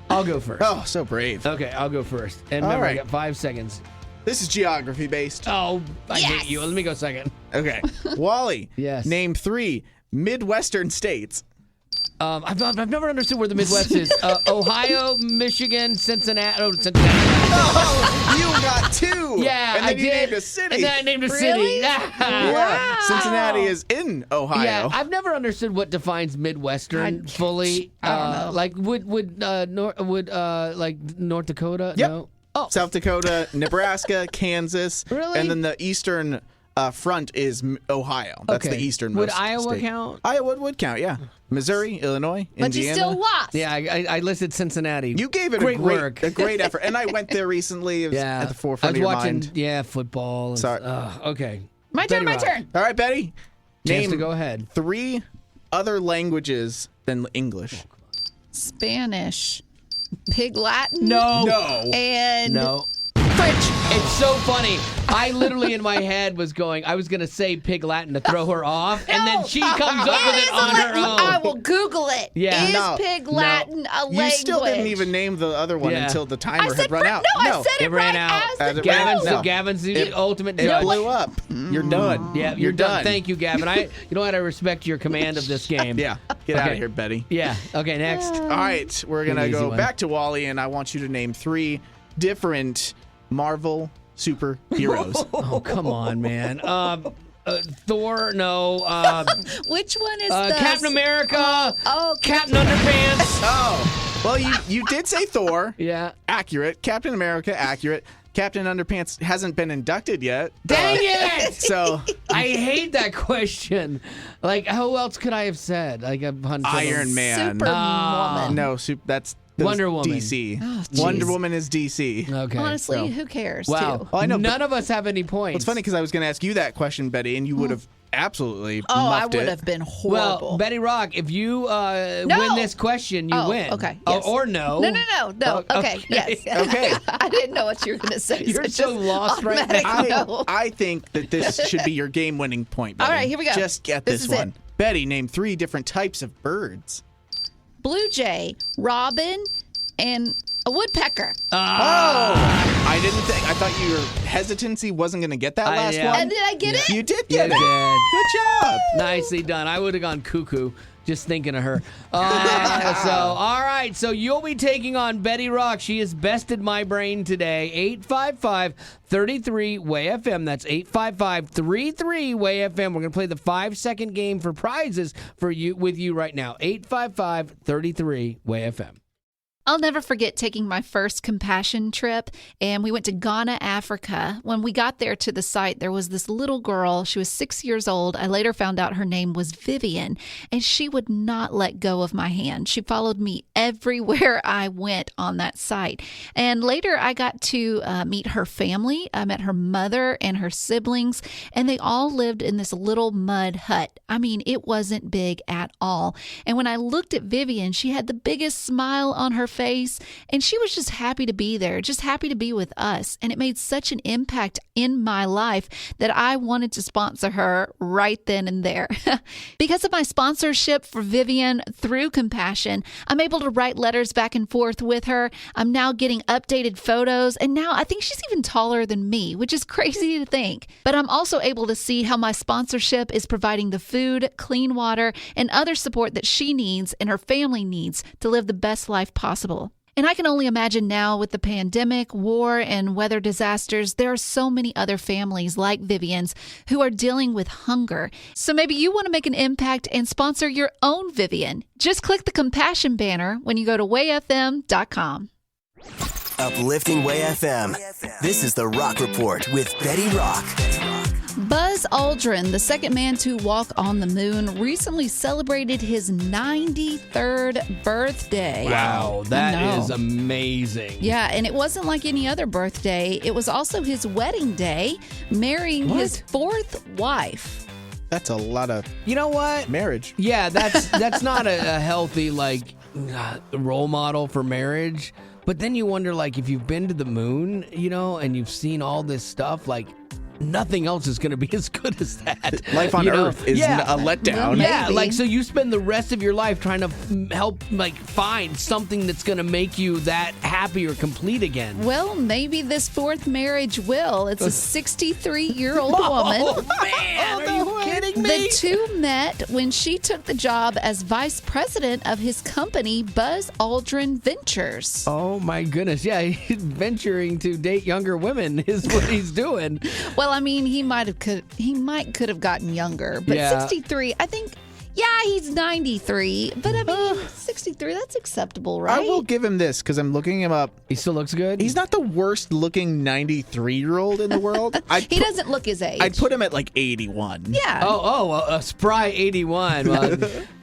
I'll go first. Oh, so brave. Okay, I'll go first. And remember, I got 5 seconds. This is geography based. Oh, I hate you. Let me go second. Okay. Wally. Yes. Name 3 Midwestern states. I've never understood where the Midwest is. Ohio, Michigan, Cincinnati. Oh, you got 2. Yeah, and then I you did. named a city. And then I named a city. Yeah. Wow. Cincinnati is in Ohio. Yeah, I've never understood what defines Midwestern fully. I don't know. Like would North Dakota? Yep. No. South Dakota, Nebraska, Kansas. Really? And then the eastern front is Ohio. That's the easternmost Would Iowa state. count? Iowa would count, yeah. Missouri, Illinois, But Indiana. you still lost. Yeah, I listed Cincinnati. You gave it great work. a great effort. And I went there recently. It was at the forefront I was of your watching, mind. Yeah, football. And, Sorry. Okay. My turn. All right, Betty. Chance to go ahead. 3 other languages than English. Spanish, Pig Latin. No. And No. French. It's so funny. I literally in my head was going, I was going to say Pig Latin to throw her off, and then she comes up with it on her own. I will Google it. Yeah. Is Pig Latin a language? You still didn't even name the other one until the timer had run out. No, I said it ran right out. as the Gavin's the ultimate It judge. blew up. You're done. Yeah, you're done. Thank you, Gavin. You know what? I respect your command of this game. Yeah. Get out of here, Betty. Yeah. Okay, next. All right. We're going to go back to Wally, and I want you to name 3 different Marvel superheroes. Oh, come on, man. Thor, no. Which one is the Captain America. Oh, Captain Underpants. Oh, well, you did say Thor. Yeah. Accurate. Captain America, accurate. Captain Underpants hasn't been inducted yet. Dang it! So I hate that question. Like, who else could I have said? Like a bunch of Iron Man. Superwoman. No, that's Wonder Woman. DC. Oh, Wonder Woman is DC. Okay. Honestly, So- who cares? Wow. Too? Well, I know, None of us have any points. Well, it's funny because I was going to ask you that question, Betty, and you would have absolutely Oh, I muffed would it. have been horrible. Well, Betty Rock, if you win this question, you win. Okay. Oh, Yes. or no. No. Oh, Okay. Yes. Okay. I didn't know what you were going to say. You're so so just lost right automatic now. no. I think that this should be your game-winning point, Betty. All right, here we go. Just get This this is one. it. Betty, name 3 different types of birds. Blue jay, robin, and a woodpecker. Oh! I didn't think. I thought your hesitancy wasn't going to get that last one. And did I get it? You did You get it. did. Good job. Nicely done. I would have gone cuckoo just thinking of her. All right. So you'll be taking on Betty Rock. She has bested my brain today. 855-33-WAY-FM. That's 855-33-WAY-FM. We're going to play the 5-second game for prizes for you with you right now. 855-33-WAY-FM. I'll never forget taking my first compassion trip, and we went to Ghana, Africa. When we got there to the site, there was this little girl. She was 6 years old. I later found out her name was Vivian, and she would not let go of my hand. She followed me everywhere I went on that site. And later, I got to meet her family. I met her mother and her siblings, and they all lived in this little mud hut. I mean, it wasn't big at all. And when I looked at Vivian, she had the biggest smile on her face, and she was just happy to be there, just happy to be with us. And it made such an impact in my life that I wanted to sponsor her right then and there. Because of my sponsorship for Vivian through Compassion, I'm able to write letters back and forth with her. I'm now getting updated photos, and now I think she's even taller than me, which is crazy to think. But I'm also able to see how my sponsorship is providing the food, clean water, and other support that she needs and her family needs to live the best life possible. And I can only imagine now with the pandemic, war, and weather disasters, there are so many other families like Vivian's who are dealing with hunger. So maybe you want to make an impact and sponsor your own Vivian. Just click the Compassion banner when you go to wayfm.com. Uplifting Way FM. This is the Rock Report with Betty Rock. Buzz Aldrin, the second man to walk on the moon, recently celebrated his 93rd birthday. Wow, that is amazing. Yeah, and it wasn't like any other birthday. It was also his wedding day, marrying his 4th wife. That's a lot of marriage. Yeah, that's not a healthy role model for marriage. But then you wonder, if you've been to the moon, and you've seen all this stuff, nothing else is going to be as good as that. Life on Earth is a letdown. Yeah, so you spend the rest of your life trying to help, find something that's going to make you that happy or complete again. Well, maybe this 4th marriage will. It's a 63-year-old woman. Oh, man, are you kidding me? The two met when she took the job as vice president of his company, Buzz Aldrin Ventures. Oh, my goodness. Yeah, he's venturing to date younger women is what he's doing. Well, I mean, he might could have gotten younger, but 63, I think, Yeah, he's 93, but I mean, 63, that's acceptable, right? I will give him this because I'm looking him up. He still looks good? He's not the worst looking 93-year-old in the world. He doesn't look his age. I'd put him at like 81. Yeah. A spry 81.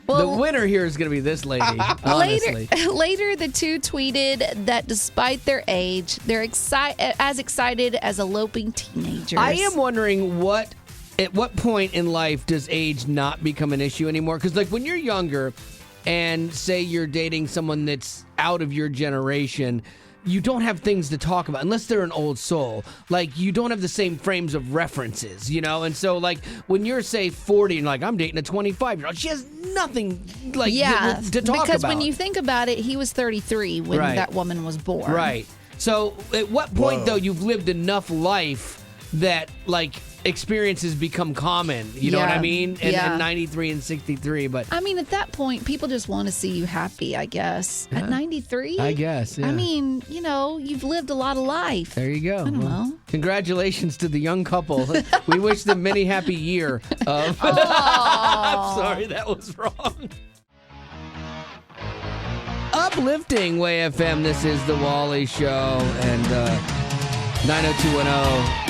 The winner here is going to be this lady, honestly. Later, the two tweeted that despite their age, they're as excited as eloping teenagers. I am wondering at what point in life does age not become an issue anymore? Because like when you're younger and say you're dating someone that's out of your generation, you don't have things to talk about unless they're an old soul. Like you don't have the same frames of references, And so like when you're say 40 and like I'm dating a 25-year-old, she has nothing like to talk about. Because when you think about it, he was 33 when that woman was born. Right. So at what point though you've lived enough life that like experiences become common, you know what I mean? And 93 and 63, but I mean, at that point, people just want to see you happy, I guess. At 93? I guess, yeah. I mean, you've lived a lot of life. There you go. I don't know. Congratulations to the young couple. We wish them many happy year. I'm sorry, that was wrong. Uplifting Way FM, this is the Wally Show, and 90210.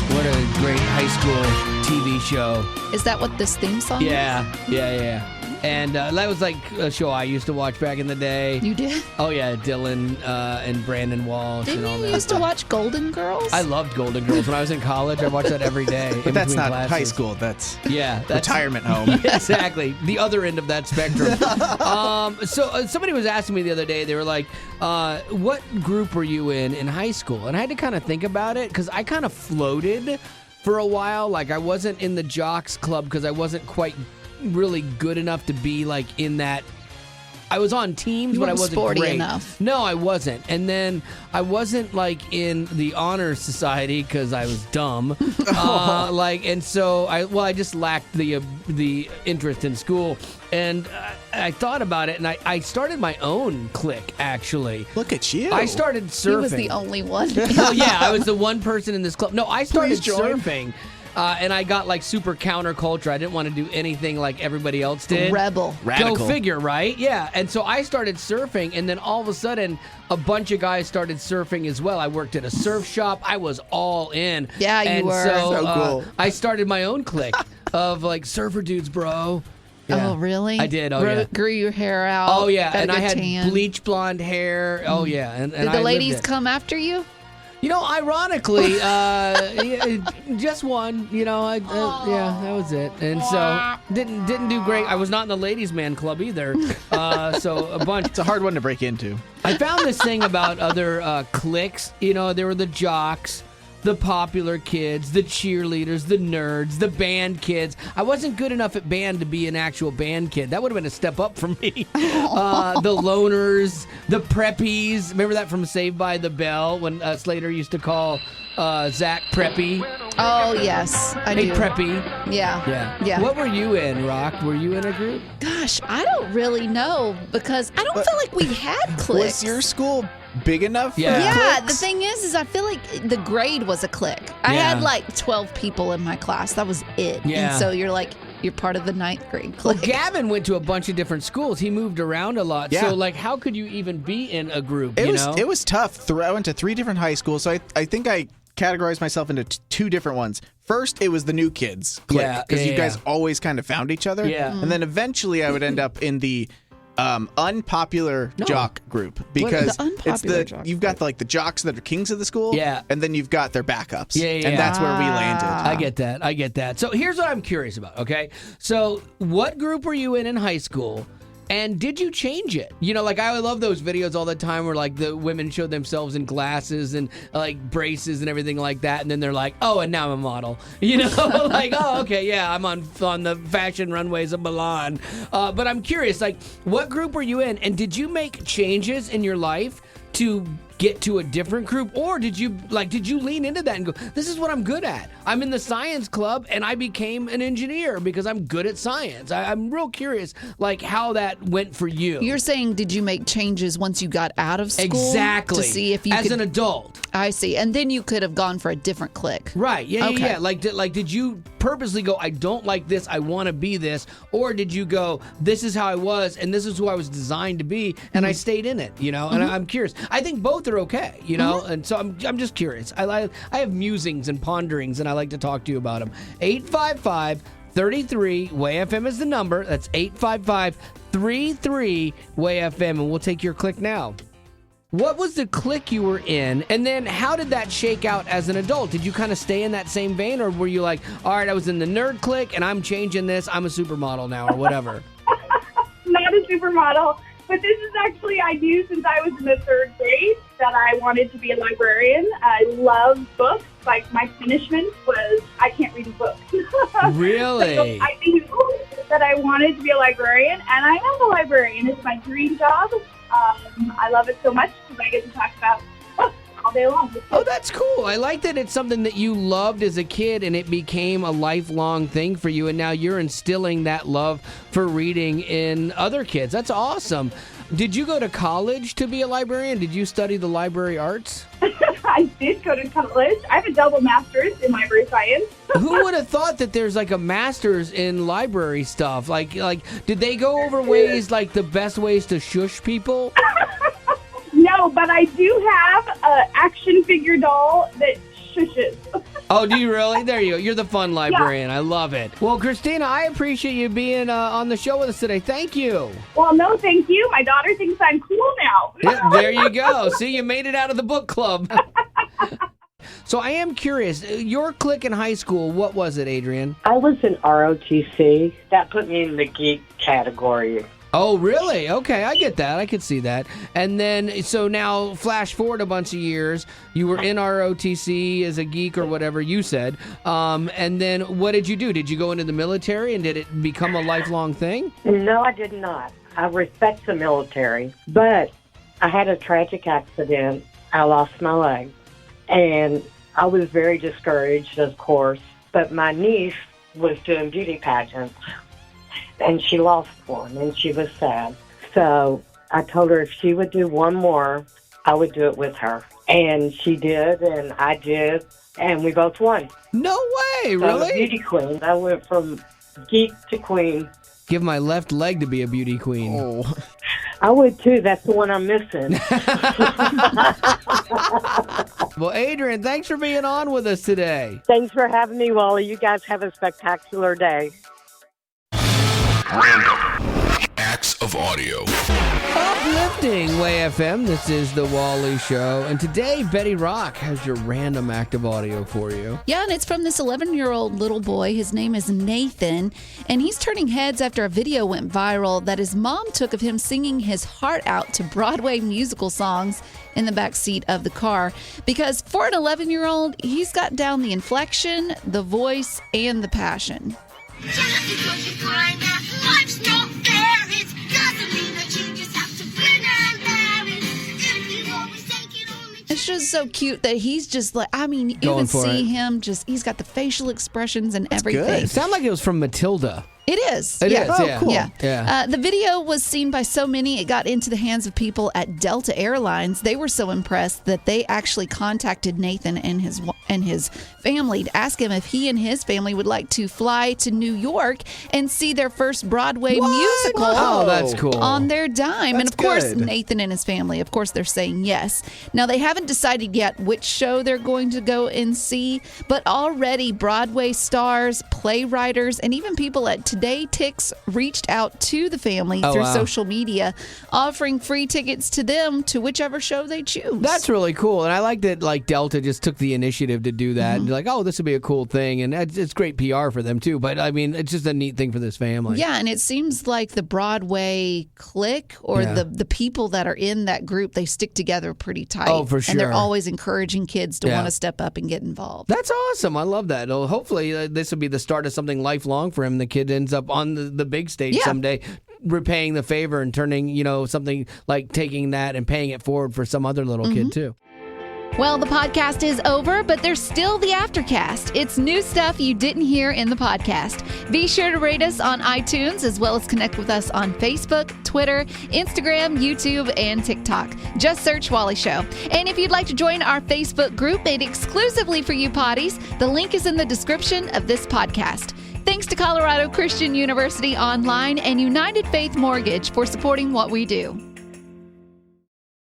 What a great high school TV show. Is that what this theme song is? Yeah. And that was like a show I used to watch back in the day. You did? Oh, yeah. Dylan and Brandon Walsh and all that. Didn't you used to watch Golden Girls? I loved Golden Girls. When I was in college, I watched that every day. But that's not classes. high school. That's retirement home. Yeah, exactly. The other end of that spectrum. So somebody was asking me the other day, they were like, what group were you in high school? And I had to kind of think about it because I kind of floated for a while. Like I wasn't in the Jocks Club because I wasn't quite really good enough to be like in that. I was on teams, but I wasn't sporty great enough. No, I wasn't. And then I wasn't like in the honor society because I was dumb. And so I just lacked the interest in school. And I thought about it, and I started my own clique. Actually, look at you! I started surfing. He was the only one. Oh yeah, I was the one person in this club. No, I started surfing. And I got like super counterculture. I didn't want to do anything like everybody else did. Rebel. Radical. Go figure, right? Yeah. And so I started surfing, and then all of a sudden, a bunch of guys started surfing as well. I worked at a surf shop. I was all in. Yeah, you were. So cool. I started my own clique of like surfer dudes, bro. Yeah. Oh, really? I did. Oh, yeah. Grew your hair out. Oh, yeah. And I had tan. bleach blonde hair. Oh, yeah. And did the ladies come after you? Ironically, just one. Yeah, that was it. And so didn't do great. I was not in the ladies' man club either. So a bunch. It's a hard one to break into. I found this thing about other cliques. There were the jocks, the popular kids, the cheerleaders, the nerds, the band kids. I wasn't good enough at band to be an actual band kid. That would have been a step up for me. The loners, the preppies. Remember that from Saved by the Bell when Slater used to call Zach Preppy? Oh, yes. I do. Hey, Preppy. Yeah. What were you in, Rock? Were you in a group? Gosh, I don't really know because I don't feel like we had cliques. Was your school big enough? Yeah. The thing is I feel like the grade was a clique. I had like 12 people in my class. That was it. Yeah. And so you're part of the 9th grade clique. Well, Gavin went to a bunch of different schools. He moved around a lot. Yeah. So, like, how could you even be in a group? It was tough. I went to 3 different high schools, so I think I categorized myself into 2 different ones. First, it was the new kids clique because you guys always kind of found each other. Yeah. And then eventually I would end up in the unpopular jock group because you've got the jocks that are kings of the school, and then you've got their backups, and that's where we landed. I get that. So here's what I'm curious about. Okay, so what group were you in high school? And did you change it? I love those videos all the time where like the women show themselves in glasses and like braces and everything like that, and then they're like, oh, and now I'm a model. Like, oh, okay, yeah, I'm on the fashion runways of Milan. But I'm curious, like, what group were you in, and did you make changes in your life to get to a different group, or did you lean into that and go, this is what I'm good at? I'm in the science club and I became an engineer because I'm good at science. I'm real curious like how that went for you. You're saying, did you make changes once you got out of school? Exactly. To see if you as an adult. I see. And then you could have gone for a different clique. Right. Yeah. Like did you purposely go, I don't like this, I want to be this? Or did you go, this is how I was, and this is who I was designed to be, and I stayed in it, you know? And I'm curious. I think both are okay, you know? And so I'm just curious. I have musings and ponderings, and I like to talk to you about them. 855-33-WAY-FM is the number. That's 855-33-WAY-FM, and we'll take your click now. What was the clique you were in, and then how did that shake out as an adult? Did you kind of stay in that same vein, or were you like, all right, I was in the nerd clique, and I'm changing this, I'm a supermodel now, or whatever? Not a supermodel, but this is actually, I knew since I was in the third grade that I wanted to be a librarian. I love books. Like, my punishment was I can't read a book. Really? So I knew that I wanted to be a librarian, and I am a librarian. It's my dream job. I love it so much because I get to talk about books all day long. Oh, that's cool. I like that it's something that you loved as a kid and it became a lifelong thing for you, and now you're instilling that love for reading in other kids. That's awesome. Did you go to college to be a librarian? Did you study the library arts? I did go to college. I have a double master's in library science. Who would have thought that there's like a master's in library stuff? Like, did they go over ways, like the best ways to shush people? No, but I do have an action figure doll that shushes. Oh, do you really? There you go. You're the fun librarian. Yeah. I love it. Well, Christina, I appreciate you being on the show with us today. Thank you. Well, no, thank you. My daughter thinks I'm cool now. Yeah, there you go. See, you made it out of the book club. So I am curious, your clique in high school, what was it, Adrian? I was in ROTC. That put me in the geek category. Oh, really? Okay, I get that. I could see that. And then, so now, flash forward a bunch of years, you were in ROTC as a geek or whatever you said. And then what did you do? Did you go into the military, and did it become a lifelong thing? No, I did not. I respect the military, but I had a tragic accident. I lost my leg, and I was very discouraged, of course. But my niece was doing beauty pageants, and she lost one, and she was sad. So I told her if she would do one more, I would do it with her. And she did, and I did, and we both won. No way, so really? Beauty queen. I went from geek to queen. Give my left leg to be a beauty queen. Oh. I would too. That's the one I'm missing. Well, Adrian, thanks for being on with us today. Thanks for having me, Wally. You guys have a spectacular day. Random acts of audio. Uplifting Way FM. This is the Wally Show, and today Betty Rock has your random act of audio for you. Yeah, and it's from this 11-year-old little boy. His name is Nathan, and he's turning heads after a video went viral that his mom took of him singing his heart out to Broadway musical songs in the back seat of the car. Because for an 11-year-old, he's got down the inflection, the voice, and the passion. Just because you find that life's not fair, it doesn't mean that you just have to grin and bear it. If you always take it on the It's just so cute that he's just like, I mean, you Going can for see it. him just, he's got the facial expressions and everything. Good. It sounded like it was from Matilda. It is. It yeah. is, Oh, yeah. cool. Yeah. The video was seen by so many, it got into the hands of people at Delta Airlines. They were so impressed that they actually contacted Nathan and his family to ask him if he and his family would like to fly to New York and see their first Broadway musical. Oh, that's cool. On their dime. And That's of course, good. Nathan and his family, of course, they're saying yes. Now, they haven't decided yet which show they're going to go and see, but already Broadway stars, playwriters, and even people at Today Tix reached out to the family through social media, offering free tickets to them to whichever show they choose. That's really cool. And I like that like Delta just took the initiative to do that. And like, oh, this would be a cool thing. And it's great PR for them too. But I mean, it's just a neat thing for this family. Yeah, and it seems like the Broadway clique or the people that are in that group, they stick together pretty tight. Oh, for sure. And they're always encouraging kids to want to step up and get involved. That's awesome. I love that. Well, hopefully this will be the start of something lifelong for him. The kid ends up on the big stage someday, repaying the favor and turning, something like taking that and paying it forward for some other little kid too. Well, the podcast is over, but there's still the Aftercast. It's new stuff you didn't hear in the podcast. Be sure to rate us on iTunes, as well as connect with us on Facebook, Twitter, Instagram, YouTube, and TikTok. Just search Wally Show. And if you'd like to join our Facebook group made exclusively for you potties, the link is in the description of this podcast. Thanks to Colorado Christian University Online and United Faith Mortgage for supporting what we do.